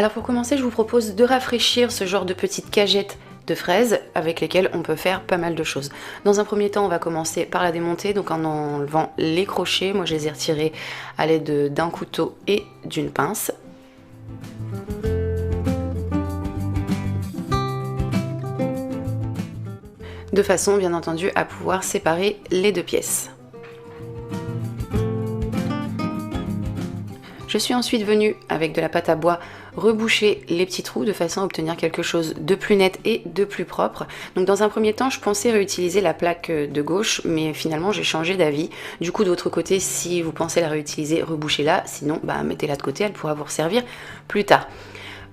Alors pour commencer, je vous propose de rafraîchir ce genre de petites cagettes de fraises avec lesquelles on peut faire pas mal de choses. Dans un premier temps, on va commencer par la démonter, donc en enlevant les crochets. Moi je les ai retirés à l'aide d'un couteau et d'une pince. De façon bien entendu à pouvoir séparer les deux pièces. Je suis ensuite venue avec de la pâte à bois reboucher les petits trous de façon à obtenir quelque chose de plus net et de plus propre. Donc dans un premier temps, je pensais réutiliser la plaque de gauche, mais finalement j'ai changé d'avis. Du coup de votre côté, si vous pensez la réutiliser, rebouchez-la, sinon mettez-la de côté, elle pourra vous servir plus tard.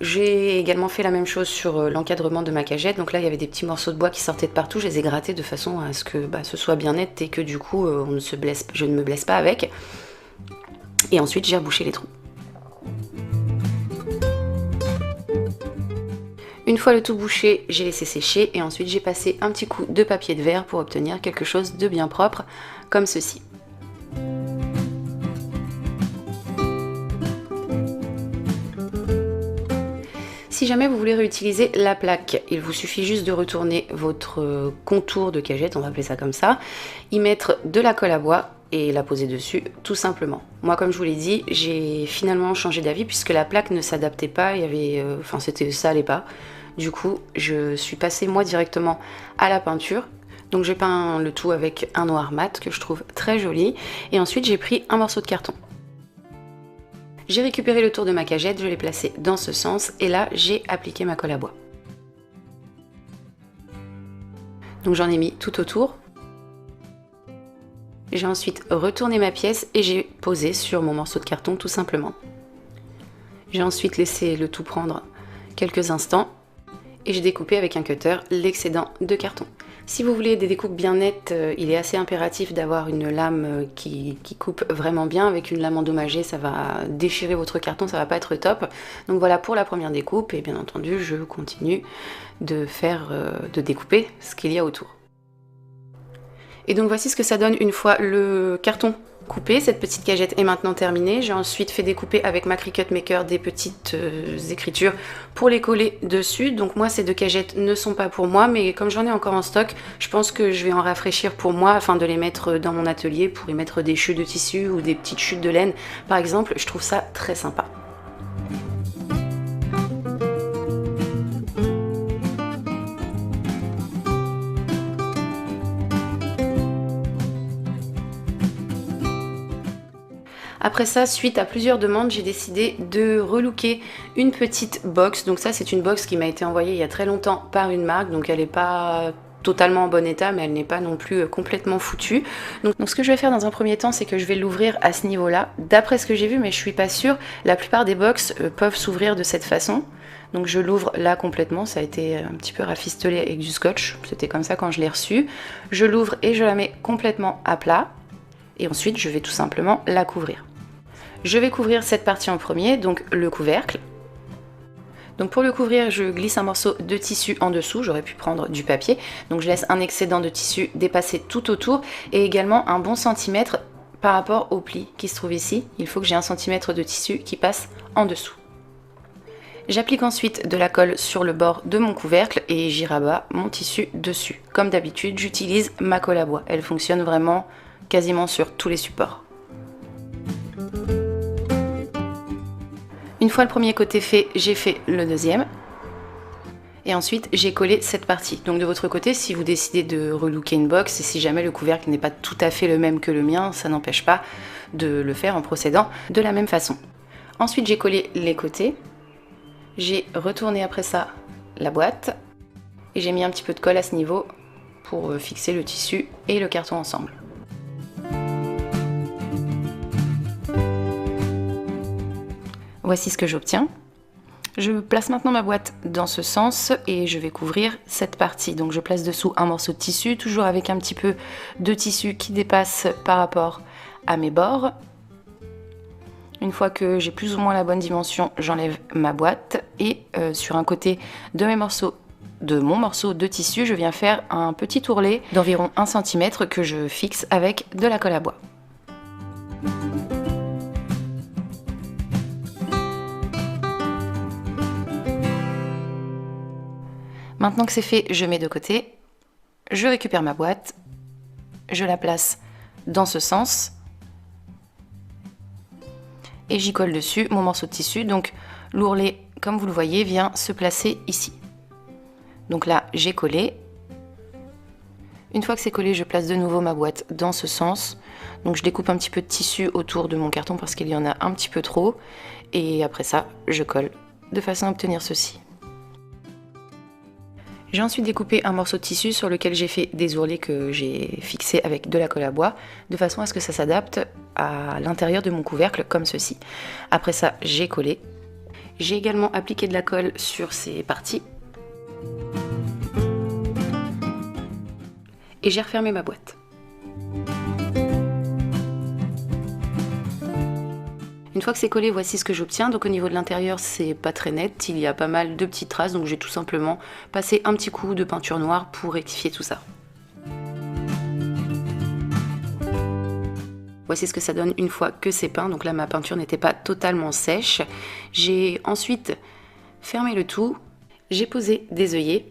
J'ai également fait la même chose sur l'encadrement de ma cagette, donc là il y avait des petits morceaux de bois qui sortaient de partout, je les ai grattés de façon à ce que ce soit bien net et que du coup je ne me blesse pas avec. Et ensuite j'ai rebouché les trous. Une fois le tout bouché, j'ai laissé sécher et ensuite j'ai passé un petit coup de papier de verre pour obtenir quelque chose de bien propre comme ceci. Si jamais vous voulez réutiliser la plaque, il vous suffit juste de retourner votre contour de cagette, on va appeler ça comme ça, y mettre de la colle à bois et la poser dessus tout simplement. Moi comme je vous l'ai dit, j'ai finalement changé d'avis puisque la plaque ne s'adaptait pas, ça allait pas. Du coup je suis passée moi directement à la peinture. Donc j'ai peint le tout avec un noir mat que je trouve très joli et ensuite j'ai pris un morceau de carton. J'ai récupéré le tour de ma cagette, je l'ai placé dans ce sens et là j'ai appliqué ma colle à bois. Donc j'en ai mis tout autour. J'ai ensuite retourné ma pièce et j'ai posé sur mon morceau de carton tout simplement. J'ai ensuite laissé le tout prendre quelques instants et j'ai découpé avec un cutter l'excédent de carton. Si vous voulez des découpes bien nettes, il est assez impératif d'avoir une lame qui coupe vraiment bien. Avec une lame endommagée, ça va déchirer votre carton, ça va pas être top. Donc voilà pour la première découpe et bien entendu je continue de découper ce qu'il y a autour. Et donc voici ce que ça donne une fois le carton coupé. Cette petite cagette est maintenant terminée. J'ai ensuite fait découper avec ma Cricut Maker des petites écritures pour les coller dessus. Donc moi ces deux cagettes ne sont pas pour moi, mais comme j'en ai encore en stock, je pense que je vais en rafraîchir pour moi afin de les mettre dans mon atelier pour y mettre des chutes de tissu ou des petites chutes de laine par exemple. Je trouve ça très sympa. Après ça, suite à plusieurs demandes, j'ai décidé de relooker une petite box. Donc ça, c'est une box qui m'a été envoyée il y a très longtemps par une marque. Donc elle n'est pas totalement en bon état, mais elle n'est pas non plus complètement foutue. Donc ce que je vais faire dans un premier temps, c'est que je vais l'ouvrir à ce niveau-là. D'après ce que j'ai vu, mais je suis pas sûre, la plupart des box peuvent s'ouvrir de cette façon. Donc je l'ouvre là complètement, ça a été un petit peu rafistolé avec du scotch. C'était comme ça quand je l'ai reçu. Je l'ouvre et je la mets complètement à plat. Et ensuite, je vais tout simplement la couvrir. Je vais couvrir cette partie en premier, donc le couvercle. Donc pour le couvrir, je glisse un morceau de tissu en dessous, j'aurais pu prendre du papier. Donc je laisse un excédent de tissu dépasser tout autour et également un bon centimètre par rapport au pli qui se trouve ici. Il faut que j'ai 1 centimètre de tissu qui passe en dessous. J'applique ensuite de la colle sur le bord de mon couvercle et j'y rabats mon tissu dessus. Comme d'habitude, j'utilise ma colle à bois. Elle fonctionne vraiment quasiment sur tous les supports. Une fois le premier côté fait, j'ai fait le deuxième. Et ensuite, j'ai collé cette partie. Donc de votre côté, si vous décidez de relooker une box, et si jamais le couvercle n'est pas tout à fait le même que le mien, ça n'empêche pas de le faire en procédant de la même façon. Ensuite, j'ai collé les côtés. J'ai retourné après ça la boîte. Et j'ai mis un petit peu de colle à ce niveau pour fixer le tissu et le carton ensemble. Voici ce que j'obtiens. Je place maintenant ma boîte dans ce sens et je vais couvrir cette partie. Donc je place dessous un morceau de tissu, toujours avec un petit peu de tissu qui dépasse par rapport à mes bords. Une fois que j'ai plus ou moins la bonne dimension, j'enlève ma boîte et sur un côté de mon morceau de tissu, je viens faire un petit ourlet d'environ 1 cm que je fixe avec de la colle à bois. Maintenant que c'est fait, je mets de côté, je récupère ma boîte, je la place dans ce sens et j'y colle dessus mon morceau de tissu. Donc l'ourlet, comme vous le voyez, vient se placer ici. Donc là, j'ai collé. Une fois que c'est collé, je place de nouveau ma boîte dans ce sens. Donc je découpe un petit peu de tissu autour de mon carton parce qu'il y en a un petit peu trop. Et après ça, je colle de façon à obtenir ceci. J'ai ensuite découpé un morceau de tissu sur lequel j'ai fait des ourlets que j'ai fixés avec de la colle à bois, de façon à ce que ça s'adapte à l'intérieur de mon couvercle, comme ceci. Après ça, j'ai collé. J'ai également appliqué de la colle sur ces parties. Et j'ai refermé ma boîte. Une fois que c'est collé, voici ce que j'obtiens. Donc au niveau de l'intérieur, c'est pas très net, il y a pas mal de petites traces, donc j'ai tout simplement passé un petit coup de peinture noire pour rectifier tout ça. Voici ce que ça donne une fois que c'est peint. Donc là, ma peinture n'était pas totalement sèche. J'ai ensuite fermé le tout, j'ai posé des œillets.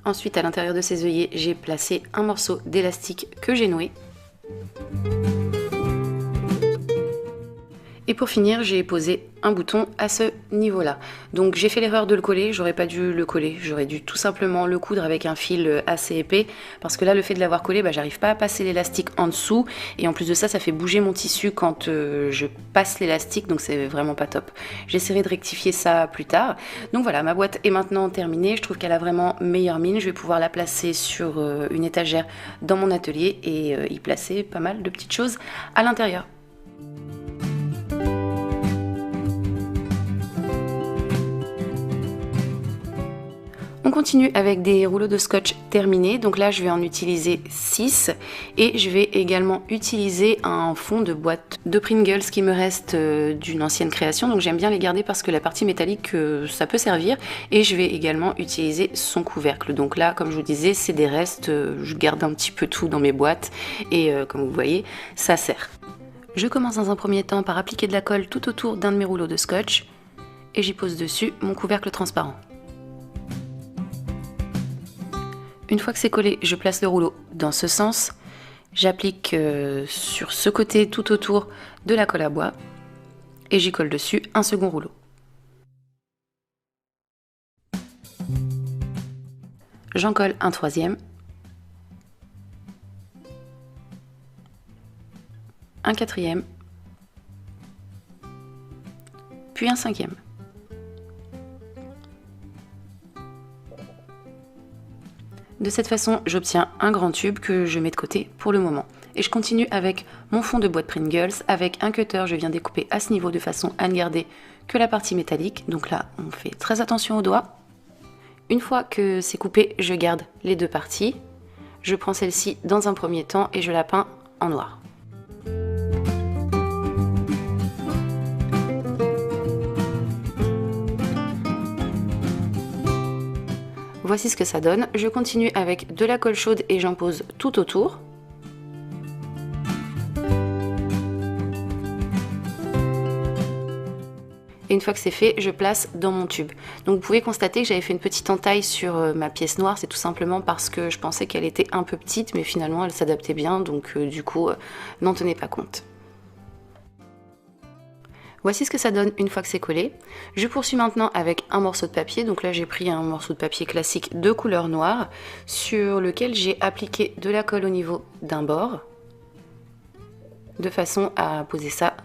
Ensuite, à l'intérieur de ces œillets, j'ai placé un morceau d'élastique que j'ai noué. Et pour finir, j'ai posé un bouton à ce niveau-là. Donc j'ai fait l'erreur de le coller, j'aurais pas dû le coller, j'aurais dû tout simplement le coudre avec un fil assez épais, parce que là, le fait de l'avoir collé, j'arrive pas à passer l'élastique en dessous, et en plus de ça, ça fait bouger mon tissu quand je passe l'élastique, donc c'est vraiment pas top. J'essaierai de rectifier ça plus tard. Donc voilà, ma boîte est maintenant terminée, je trouve qu'elle a vraiment meilleure mine, je vais pouvoir la placer sur une étagère dans mon atelier et y placer pas mal de petites choses à l'intérieur. On continue avec des rouleaux de scotch terminés, donc là je vais en utiliser 6 et je vais également utiliser un fond de boîte de Pringles qui me reste d'une ancienne création, donc j'aime bien les garder parce que la partie métallique ça peut servir, et je vais également utiliser son couvercle. Donc là, comme je vous disais, c'est des restes, je garde un petit peu tout dans mes boîtes et comme vous voyez, ça sert. Je commence dans un premier temps par appliquer de la colle tout autour d'un de mes rouleaux de scotch et j'y pose dessus mon couvercle transparent. Une fois que c'est collé, je place le rouleau dans ce sens, j'applique sur ce côté tout autour de la colle à bois et j'y colle dessus un second rouleau. J'en colle un troisième, un quatrième, puis un cinquième. De cette façon, j'obtiens un grand tube que je mets de côté pour le moment. Et je continue avec mon fond de boîte Pringles. Avec un cutter, je viens découper à ce niveau de façon à ne garder que la partie métallique. Donc là, on fait très attention aux doigts. Une fois que c'est coupé, je garde les deux parties. Je prends celle-ci dans un premier temps et je la peins en noir. Voici ce que ça donne. Je continue avec de la colle chaude et j'en pose tout autour. Et une fois que c'est fait, je place dans mon tube. Donc vous pouvez constater que j'avais fait une petite entaille sur ma pièce noire. C'est tout simplement parce que je pensais qu'elle était un peu petite, mais finalement elle s'adaptait bien. Donc du coup, n'en tenez pas compte. Voici ce que ça donne une fois que c'est collé. Je poursuis maintenant avec un morceau de papier. Donc là, j'ai pris un morceau de papier classique de couleur noire sur lequel j'ai appliqué de la colle au niveau d'un bord, de façon à poser ça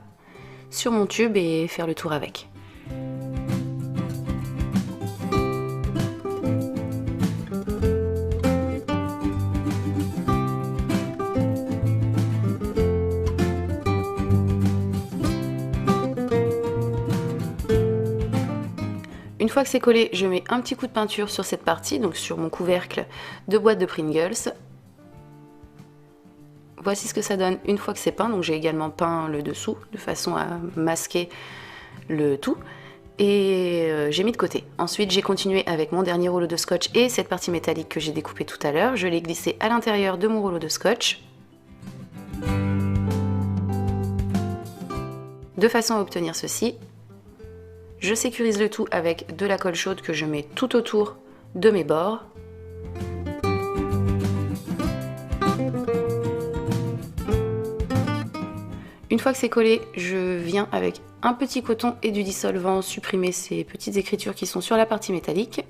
sur mon tube et faire le tour avec. Une fois que c'est collé, je mets un petit coup de peinture sur cette partie, donc sur mon couvercle de boîte de Pringles. Voici ce que ça donne une fois que c'est peint, donc j'ai également peint le dessous de façon à masquer le tout. Et j'ai mis de côté. Ensuite, j'ai continué avec mon dernier rouleau de scotch et cette partie métallique que j'ai découpée tout à l'heure. Je l'ai glissé à l'intérieur de mon rouleau de scotch, de façon à obtenir ceci. Je sécurise le tout avec de la colle chaude que je mets tout autour de mes bords. Une fois que c'est collé, je viens avec un petit coton et du dissolvant supprimer ces petites écritures qui sont sur la partie métallique.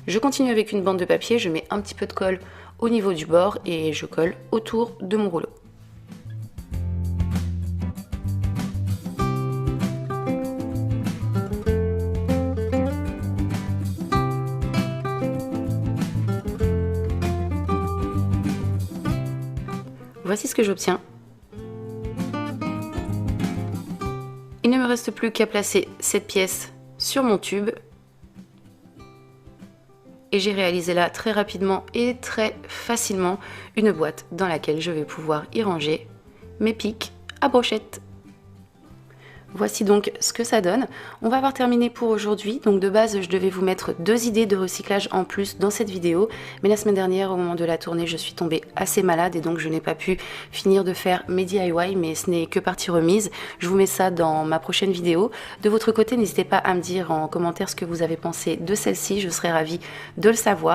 Je continue avec une bande de papier, je mets un petit peu de colle au niveau du bord et je colle autour de mon rouleau. Voici ce que j'obtiens. Il ne me reste plus qu'à placer cette pièce sur mon tube. Et j'ai réalisé là très rapidement et très facilement une boîte dans laquelle je vais pouvoir y ranger mes pics à brochette. Voici donc ce que ça donne. On va avoir terminé pour aujourd'hui. Donc de base, je devais vous mettre 2 idées de recyclage en plus dans cette vidéo. Mais la semaine dernière, au moment de la tournée, je suis tombée assez malade et donc je n'ai pas pu finir de faire mes DIY, mais ce n'est que partie remise. Je vous mets ça dans ma prochaine vidéo. De votre côté, n'hésitez pas à me dire en commentaire ce que vous avez pensé de celle-ci. Je serais ravie de le savoir.